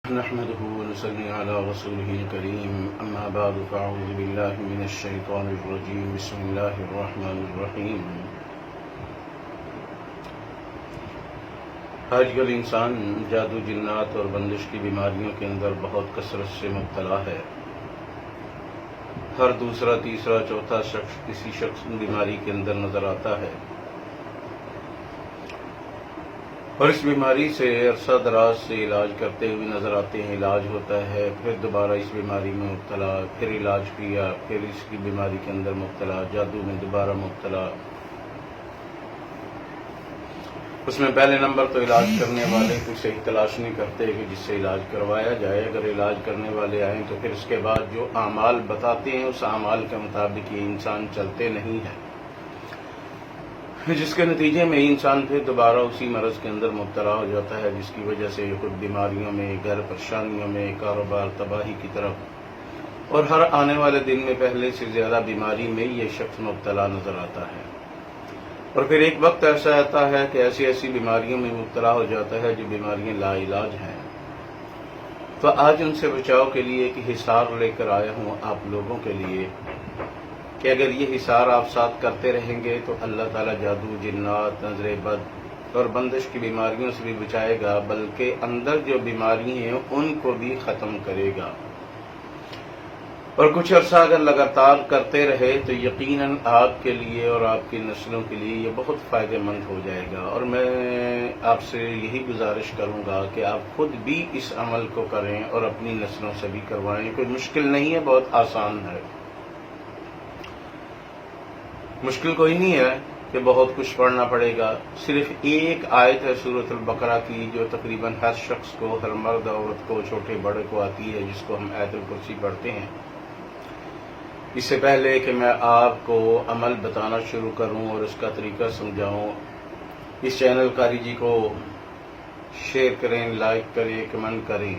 نحمده ونصلي على رسوله الكريم أما بعد فأعوذ بالله من الشيطان الرجيم بسم الله الرحمن الرحيم۔ آج کل انسان جادو جنات اور بندش کی بیماریوں کے اندر بہت کثرت سے مبتلا ہے۔ ہر دوسرا تیسرا چوتھا شخص کسی شخص بیماری کے اندر نظر آتا ہے، اور اس بیماری سے عرصہ دراز سے علاج کرتے ہوئے نظر آتے ہیں، علاج ہوتا ہے، پھر دوبارہ اس بیماری میں مبتلا، پھر علاج کیا، پھر اس کی بیماری کے اندر مبتلا، جادو میں دوبارہ مبتلا۔ اس میں پہلے نمبر تو علاج کرنے والے کوئی صحیح تلاش نہیں کرتے کہ جس سے علاج کروایا جائے۔ اگر علاج کرنے والے آئیں تو پھر اس کے بعد جو اعمال بتاتے ہیں اس اعمال کے مطابق یہ انسان چلتے نہیں ہیں، جس کے نتیجے میں انسان پھر دوبارہ اسی مرض کے اندر مبتلا ہو جاتا ہے، جس کی وجہ سے خود بیماریوں میں، گھر پریشانیوں میں، کاروبار تباہی کی طرف، اور ہر آنے والے دن میں پہلے سے زیادہ بیماری میں یہ شخص مبتلا نظر آتا ہے۔ اور پھر ایک وقت ایسا آتا ہے کہ ایسی بیماریوں میں مبتلا ہو جاتا ہے جو بیماریاں لا علاج ہیں۔ تو آج ان سے بچاؤ کے لیے ایک حصار لے کر آیا ہوں آپ لوگوں کے لیے کہ اگر یہ حصار آپ ساتھ کرتے رہیں گے تو اللہ تعالیٰ جادو جنات، نظر بد اور بندش کی بیماریوں سے بھی بچائے گا، بلکہ اندر جو بیماری ہیں ان کو بھی ختم کرے گا۔ اور کچھ عرصہ اگر لگاتار کرتے رہے تو یقیناً آپ کے لیے اور آپ کی نسلوں کے لیے یہ بہت فائدہ مند ہو جائے گا۔ اور میں آپ سے یہی گزارش کروں گا کہ آپ خود بھی اس عمل کو کریں اور اپنی نسلوں سے بھی کروائیں۔ کوئی مشکل نہیں ہے، بہت آسان ہے۔ مشکل کوئی نہیں ہے کہ بہت کچھ پڑھنا پڑے گا، صرف ایک آیت ہے سورۃ البقرہ کی جو تقریباً ہر شخص کو، ہر مرد عورت کو، چھوٹے بڑے کو آتی ہے، جس کو ہم آیت الکرسی پڑھتے ہیں۔ اس سے پہلے کہ میں آپ کو عمل بتانا شروع کروں اور اس کا طریقہ سمجھاؤں، اس چینل کاری جی کو شیئر کریں، لائک کریں، کمنٹ کریں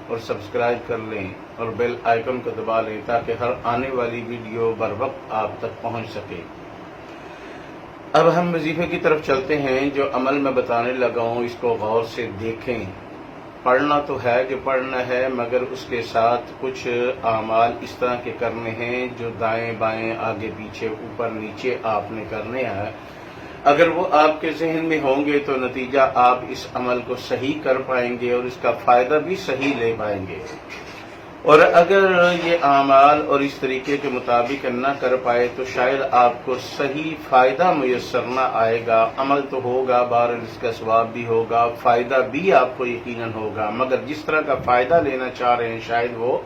اور سبسکرائب کر لیں اور بیل آئیکن کو دبا لیں تاکہ ہر آنے والی ویڈیو بر وقت آپ تک پہنچ سکے۔ اب ہم وظیفے کی طرف چلتے ہیں۔ جو عمل میں بتانے لگا ہوں اس کو غور سے دیکھیں۔ پڑھنا تو ہے کہ پڑھنا ہے، مگر اس کے ساتھ کچھ اعمال اس طرح کے کرنے ہیں جو دائیں بائیں، آگے پیچھے، اوپر نیچے آپ نے کرنے ہیں۔ اگر وہ آپ کے ذہن میں ہوں گے تو نتیجہ آپ اس عمل کو صحیح کر پائیں گے اور اس کا فائدہ بھی صحیح لے پائیں گے۔ اور اگر یہ اعمال اور اس طریقے کے مطابق نہ کر پائے تو شاید آپ کو صحیح فائدہ میسر نہ آئے گا۔ عمل تو ہوگا، بہرحال اس کا ثواب بھی ہوگا، فائدہ بھی آپ کو یقیناً ہوگا، مگر جس طرح کا فائدہ لینا چاہ رہے ہیں شاید وہ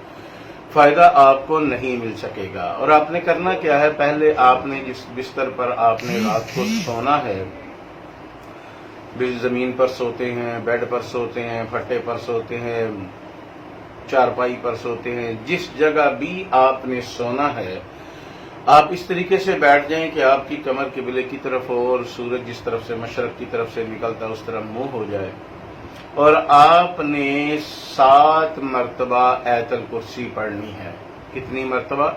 فائدہ آپ کو نہیں مل سکے گا۔ اور آپ نے کرنا کیا ہے، پہلے آپ نے جس بستر پر آپ نے رات کو سونا ہے، زمین پر سوتے ہیں، بیڈ پر سوتے ہیں، پھٹے پر سوتے ہیں، چارپائی پر سوتے ہیں، جس جگہ بھی آپ نے سونا ہے، آپ اس طریقے سے بیٹھ جائیں کہ آپ کی کمر قبلے کی طرف ہو اور سورج جس طرف سے مشرق کی طرف سے نکلتا اس طرف منہ ہو جائے، اور آپ نے 7 مرتبہ آیت الکرسی پڑھنی ہے۔ کتنی مرتبہ؟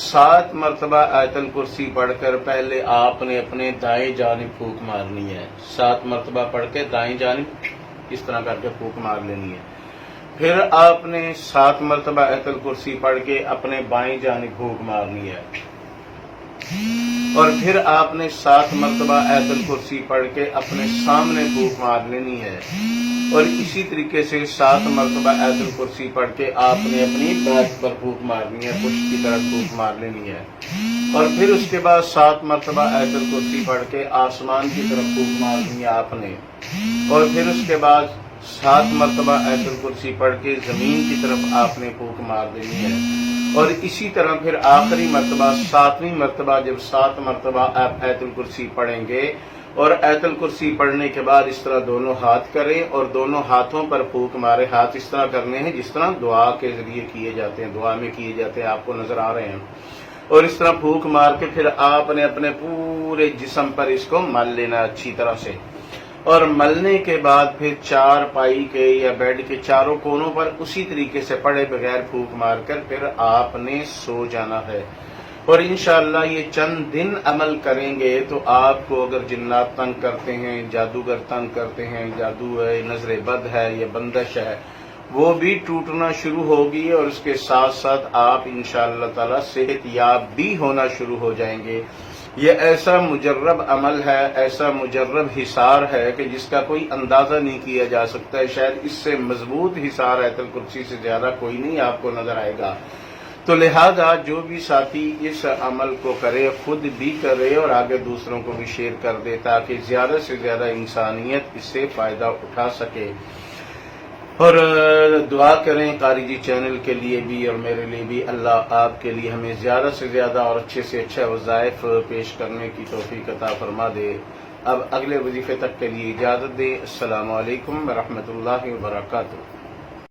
7 مرتبہ آیت الکرسی پڑھ کر پہلے آپ نے اپنے دائیں جانب پھونک مارنی ہے۔ 7 مرتبہ پڑھ کے دائیں جانب اس طرح کر کے پھونک مار لینی ہے۔ پھر آپ نے 7 مرتبہ آیت الکرسی پڑھ کے اپنے بائیں جانب پھونک مارنی ہے، اور پھر آپ نے 7 مرتبہ آیت الکرسی پڑھ کے اپنے سامنے پھونک مار لینی ہے، اور اسی طریقے سے 7 مرتبہ آیت الکرسی پڑھ کے آپ نے اپنی بیک پر پھونک مارنی ہے، پشت کی طرف پھونک مار لینی ہے، اور پھر اس کے بعد 7 مرتبہ آیت الکرسی پڑھ کے آسمان کی طرف پھونک مارنی ہے آپ نے، اور پھر اس کے بعد 7 مرتبہ آیت الکرسی پڑھ کے زمین کی طرف آپ نے پھونک مار دینی ہے، اور اسی طرح پھر آخری مرتبہ 7ویں مرتبہ جب 7 مرتبہ آپ آیت الکرسی پڑھیں گے، اور آیت الکرسی پڑھنے کے بعد اس طرح دونوں ہاتھ کریں اور دونوں ہاتھوں پر پھونک مارے۔ ہاتھ اس طرح کرنے ہیں جس طرح دعا کے ذریعے کیے جاتے ہیں، دعا میں کیے جاتے ہیں، آپ کو نظر آ رہے ہیں، اور اس طرح پھونک مار کے پھر آپ نے اپنے پورے جسم پر اس کو مل لینا اچھی طرح سے، اور ملنے کے بعد پھر چارپائی کے یا بیڈ کے چاروں کونوں پر اسی طریقے سے پڑے بغیر پھونک مار کر پھر آپ نے سو جانا ہے۔ اور انشاءاللہ یہ چند دن عمل کریں گے تو آپ کو اگر جنات تنگ کرتے ہیں، جادوگر تنگ کرتے ہیں، جادو ہے، نظر بد ہے یا بندش ہے، وہ بھی ٹوٹنا شروع ہوگی، اور اس کے ساتھ ساتھ آپ انشاءاللہ تعالی صحت یاب بھی ہونا شروع ہو جائیں گے۔ یہ ایسا مجرب عمل ہے، ایسا مجرب حصار ہے کہ جس کا کوئی اندازہ نہیں کیا جا سکتا ہے۔ شاید اس سے مضبوط حصار آیت الکرسی سے زیادہ کوئی نہیں آپ کو نظر آئے گا۔ تو لہذا جو بھی ساتھی اس عمل کو کرے، خود بھی کرے اور آگے دوسروں کو بھی شیئر کر دے، تاکہ زیادہ سے زیادہ انسانیت اس سے فائدہ اٹھا سکے۔ اور دعا کریں قاری جی چینل کے لیے بھی اور میرے لیے بھی، اللہ آپ کے لیے ہمیں زیادہ سے زیادہ اور اچھے سے اچھا وظائف پیش کرنے کی توفیق عطا فرما دے۔ اب اگلے وظیفے تک کے لیے اجازت دے۔ السلام علیکم ورحمۃ اللہ وبرکاتہ۔